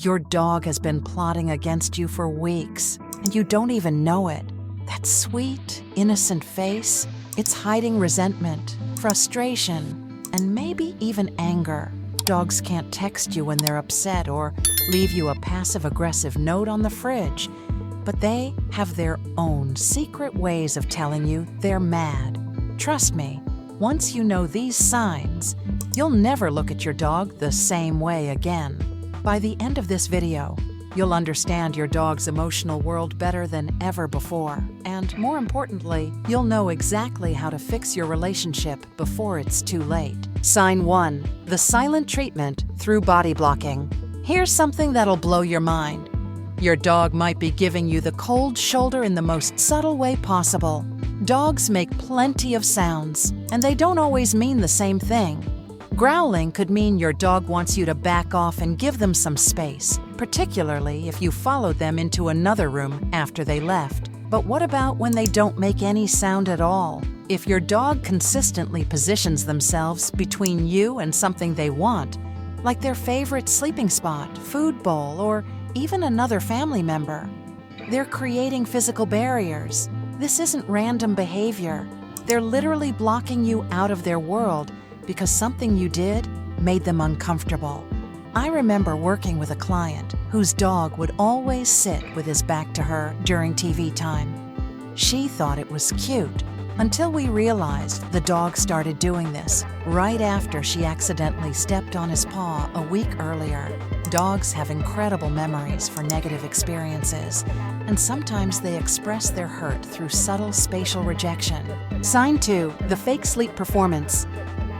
Your dog has been plotting against you for weeks, and you don't even know it. That sweet, innocent face, it's hiding resentment, frustration, and maybe even anger. Dogs can't text you when they're upset or leave you a passive-aggressive note on the fridge, but they have their own secret ways of telling you they're mad. Trust me, once you know these signs, you'll never look at your dog the same way again. By the end of this video, you'll understand your dog's emotional world better than ever before. And more importantly, you'll know exactly how to fix your relationship before it's too late. Sign 1. The silent treatment through body blocking. Here's something that'll blow your mind. Your dog might be giving you the cold shoulder in the most subtle way possible. Dogs make plenty of sounds, and they don't always mean the same thing. Growling could mean your dog wants you to back off and give them some space, particularly if you followed them into another room after they left. But what about when they don't make any sound at all? If your dog consistently positions themselves between you and something they want, like their favorite sleeping spot, food bowl, or even another family member, they're creating physical barriers. This isn't random behavior. They're literally blocking you out of their world because something you did made them uncomfortable. I remember working with a client whose dog would always sit with his back to her during TV time. She thought it was cute until we realized the dog started doing this right after she accidentally stepped on his paw a week earlier. Dogs have incredible memories for negative experiences, and sometimes they express their hurt through subtle spatial rejection. Sign 2. The fake sleep performance.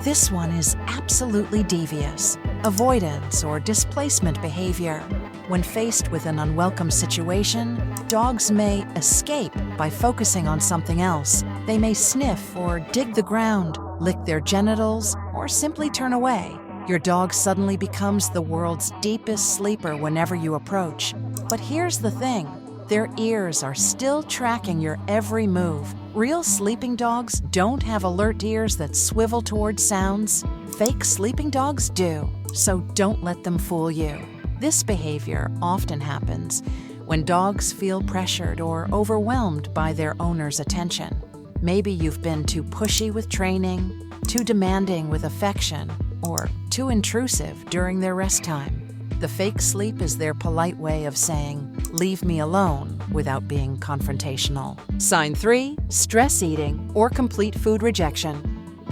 This one is absolutely devious. Avoidance or displacement behavior. When faced with an unwelcome situation, dogs may escape by focusing on something else. They may sniff or dig the ground, lick their genitals, or simply turn away. Your dog suddenly becomes the world's deepest sleeper whenever you approach. But here's the thing. Their ears are still tracking your every move. Real sleeping dogs don't have alert ears that swivel towards sounds. Fake sleeping dogs do, so don't let them fool you. This behavior often happens when dogs feel pressured or overwhelmed by their owner's attention. Maybe you've been too pushy with training, too demanding with affection, or too intrusive during their rest time. The fake sleep is their polite way of saying, "Leave me alone," without being confrontational. Sign 3. Stress eating or complete food rejection.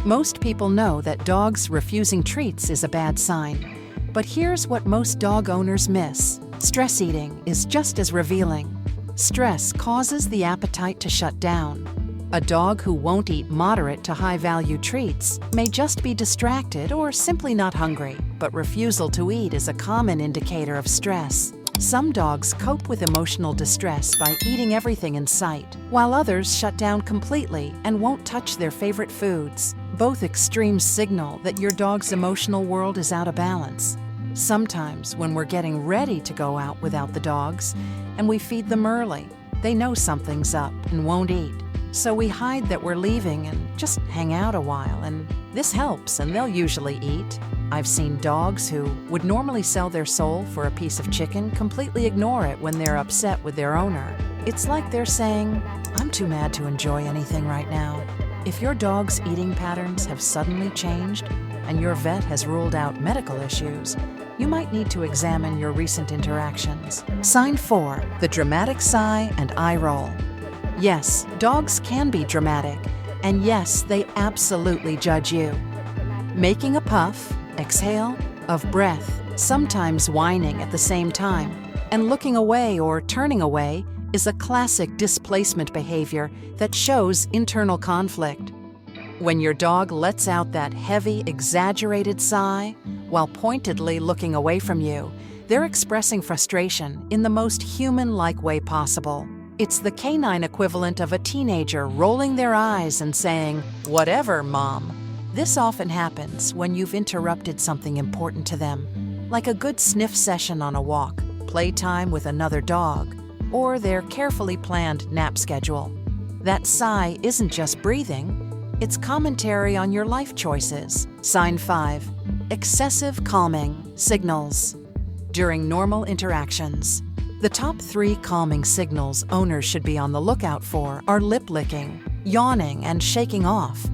Most people know that dogs refusing treats is a bad sign. But here's what most dog owners miss. Stress eating is just as revealing. Stress causes the appetite to shut down. A dog who won't eat moderate to high-value treats may just be distracted or simply not hungry, but refusal to eat is a common indicator of stress. Some dogs cope with emotional distress by eating everything in sight, while others shut down completely and won't touch their favorite foods. Both extremes signal that your dog's emotional world is out of balance. Sometimes, when we're getting ready to go out without the dogs, and we feed them early, they know something's up and won't eat. So we hide that we're leaving and just hang out a while, and this helps, and they'll usually eat. I've seen dogs who would normally sell their soul for a piece of chicken completely ignore it when they're upset with their owner. It's like they're saying, "I'm too mad to enjoy anything right now." If your dog's eating patterns have suddenly changed and your vet has ruled out medical issues, you might need to examine your recent interactions. Sign 4. The dramatic sigh and eye roll. Yes, dogs can be dramatic, and yes, they absolutely judge you. Making a puff, exhale, of breath, sometimes whining at the same time, and looking away or turning away is a classic displacement behavior that shows internal conflict. When your dog lets out that heavy, exaggerated sigh while pointedly looking away from you, they're expressing frustration in the most human-like way possible. It's the canine equivalent of a teenager rolling their eyes and saying, "Whatever, Mom." This often happens when you've interrupted something important to them, like a good sniff session on a walk, playtime with another dog, or their carefully planned nap schedule. That sigh isn't just breathing, it's commentary on your life choices. Sign 5. Excessive calming signals. during normal interactions. The top 3 calming signals owners should be on the lookout for are lip licking, yawning, and shaking off.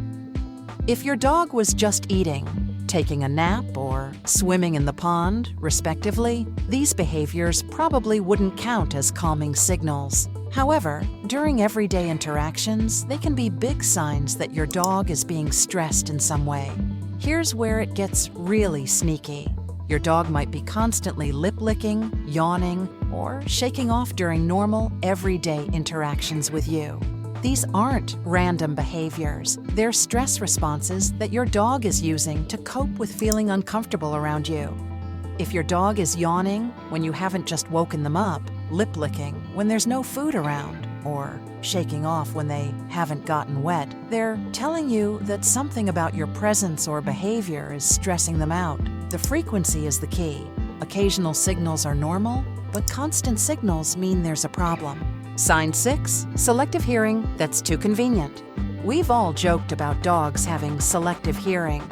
If your dog was just eating, taking a nap, or swimming in the pond, respectively, these behaviors probably wouldn't count as calming signals. However, during everyday interactions, they can be big signs that your dog is being stressed in some way. Here's where it gets really sneaky. Your dog might be constantly lip-licking, yawning, or shaking off during normal, everyday interactions with you. These aren't random behaviors. They're stress responses that your dog is using to cope with feeling uncomfortable around you. If your dog is yawning when you haven't just woken them up, lip-licking when there's no food around, or shaking off when they haven't gotten wet, they're telling you that something about your presence or behavior is stressing them out. The frequency is the key. Occasional signals are normal, but constant signals mean there's a problem. Sign 6, selective hearing that's too convenient. We've all joked about dogs having selective hearing,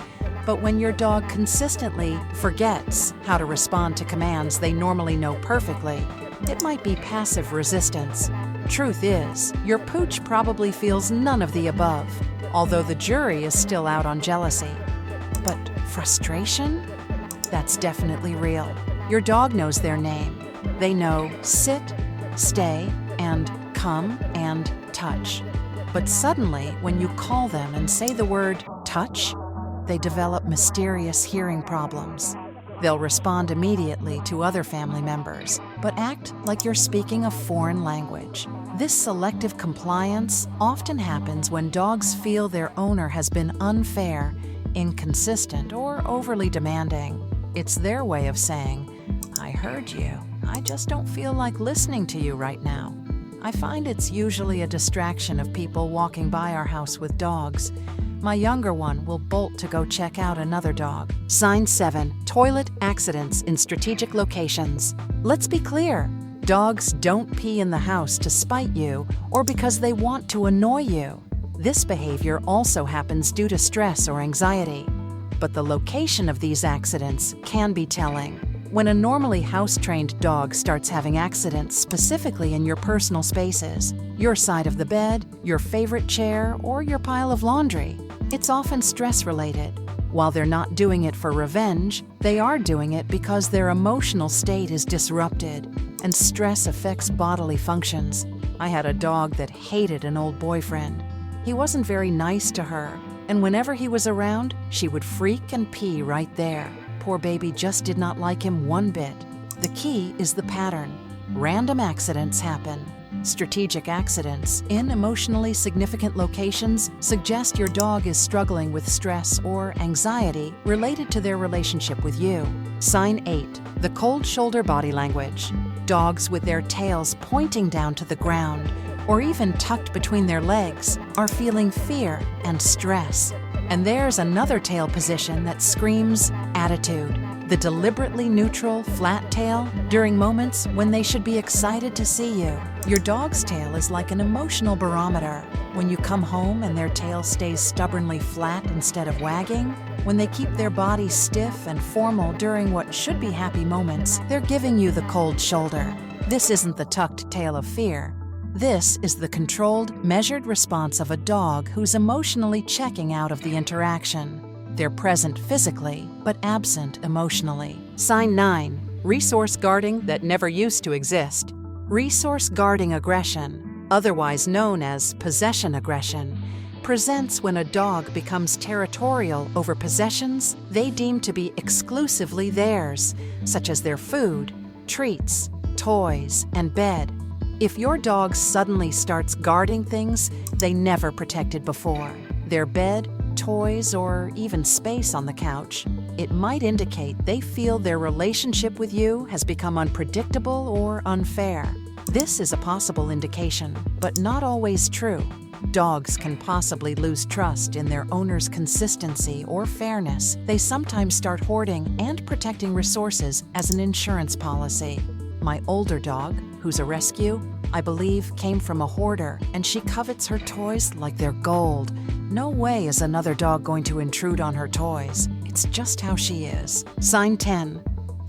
but when your dog consistently forgets how to respond to commands they normally know perfectly, it might be passive resistance. Truth is, your pooch probably feels none of the above, although the jury is still out on jealousy. But frustration? That's definitely real. Your dog knows their name. They know sit, stay, and come and touch. But suddenly, when you call them and say the word touch, they develop mysterious hearing problems. They'll respond immediately to other family members, but act like you're speaking a foreign language. This selective compliance often happens when dogs feel their owner has been unfair, inconsistent, or overly demanding. It's their way of saying, "I heard you. I just don't feel like listening to you right now." I find it's usually a distraction of people walking by our house with dogs. My younger one will bolt to go check out another dog. Sign 7, toilet accidents in strategic locations. Let's be clear. Dogs don't pee in the house to spite you or because they want to annoy you. This behavior also happens due to stress or anxiety. But the location of these accidents can be telling. When a normally house-trained dog starts having accidents specifically in your personal spaces, your side of the bed, your favorite chair, or your pile of laundry, it's often stress-related. While they're not doing it for revenge, they are doing it because their emotional state is disrupted, and stress affects bodily functions. I had a dog that hated an old boyfriend. He wasn't very nice to her, and whenever he was around, she would freak and pee right there. Poor baby just did not like him one bit. The key is the pattern. Random accidents happen. Strategic accidents in emotionally significant locations suggest your dog is struggling with stress or anxiety related to their relationship with you. Sign 8, the cold shoulder body language. Dogs with their tails pointing down to the ground or even tucked between their legs are feeling fear and stress. And there's another tail position that screams attitude. The deliberately neutral, flat tail during moments when they should be excited to see you. Your dog's tail is like an emotional barometer. When you come home and their tail stays stubbornly flat instead of wagging, when they keep their body stiff and formal during what should be happy moments, they're giving you the cold shoulder. This isn't the tucked tail of fear. This is the controlled, measured response of a dog who's emotionally checking out of the interaction. They're present physically, but absent emotionally. Sign 9, resource guarding that never used to exist. Resource guarding aggression, otherwise known as possession aggression, presents when a dog becomes territorial over possessions they deem to be exclusively theirs, such as their food, treats, toys, and bed. If your dog suddenly starts guarding things they never protected before, their bed, toys, or even space on the couch, it might indicate they feel their relationship with you has become unpredictable or unfair. This is a possible indication, but not always true. Dogs can possibly lose trust in their owner's consistency or fairness. They sometimes start hoarding and protecting resources as an insurance policy. My older dog, who's a rescue, I believe came from a hoarder, and she covets her toys like they're gold. No way is another dog going to intrude on her toys. It's just how she is. Sign 10,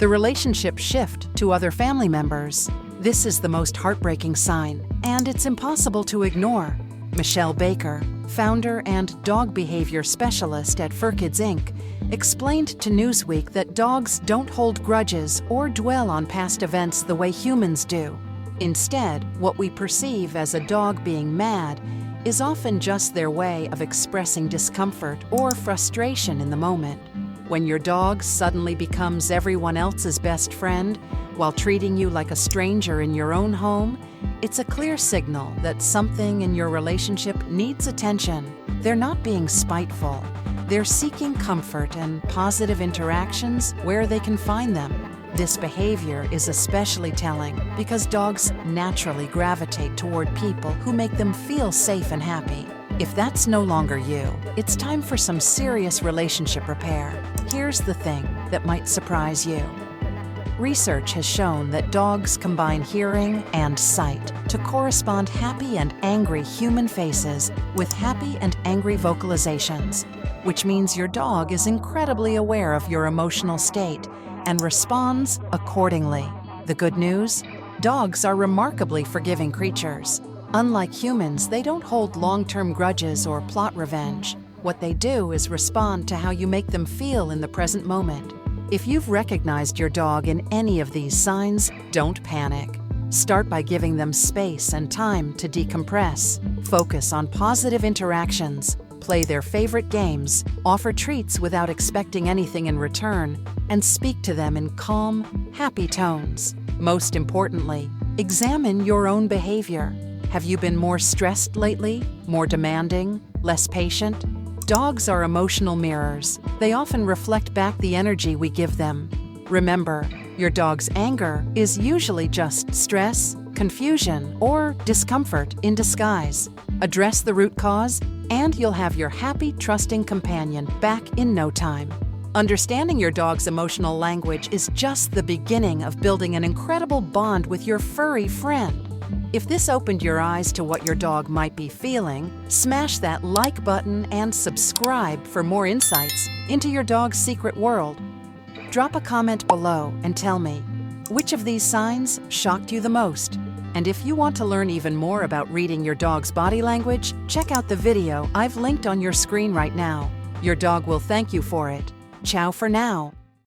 The relationships shift to other family members. This is the most heartbreaking sign, and it's impossible to ignore. Michelle Baker, founder and dog behavior specialist at Fur Kids Inc., explained to Newsweek that dogs don't hold grudges or dwell on past events the way humans do. Instead, what we perceive as a dog being mad is often just their way of expressing discomfort or frustration in the moment. When your dog suddenly becomes everyone else's best friend while treating you like a stranger in your own home, it's a clear signal that something in your relationship needs attention. They're not being spiteful. They're seeking comfort and positive interactions where they can find them. This behavior is especially telling because dogs naturally gravitate toward people who make them feel safe and happy. If that's no longer you, it's time for some serious relationship repair. Here's the thing that might surprise you. Research has shown that dogs combine hearing and sight to correspond happy and angry human faces with happy and angry vocalizations, which means your dog is incredibly aware of your emotional state and responds accordingly. The good news? Dogs are remarkably forgiving creatures. Unlike humans, they don't hold long-term grudges or plot revenge. What they do is respond to how you make them feel in the present moment. If you've recognized your dog in any of these signs, don't panic. Start by giving them space and time to decompress. Focus on positive interactions, play their favorite games, offer treats without expecting anything in return, and speak to them in calm, happy tones. Most importantly, examine your own behavior. Have you been more stressed lately? More demanding? Less patient? Dogs are emotional mirrors. They often reflect back the energy we give them. Remember, your dog's anger is usually just stress, confusion, or discomfort in disguise. Address the root cause, and you'll have your happy, trusting companion back in no time. Understanding your dog's emotional language is just the beginning of building an incredible bond with your furry friend. If this opened your eyes to what your dog might be feeling, smash that like button and subscribe for more insights into your dog's secret world. Drop a comment below and tell me, which of these signs shocked you the most? And if you want to learn even more about reading your dog's body language, check out the video I've linked on your screen right now. Your dog will thank you for it. Ciao for now.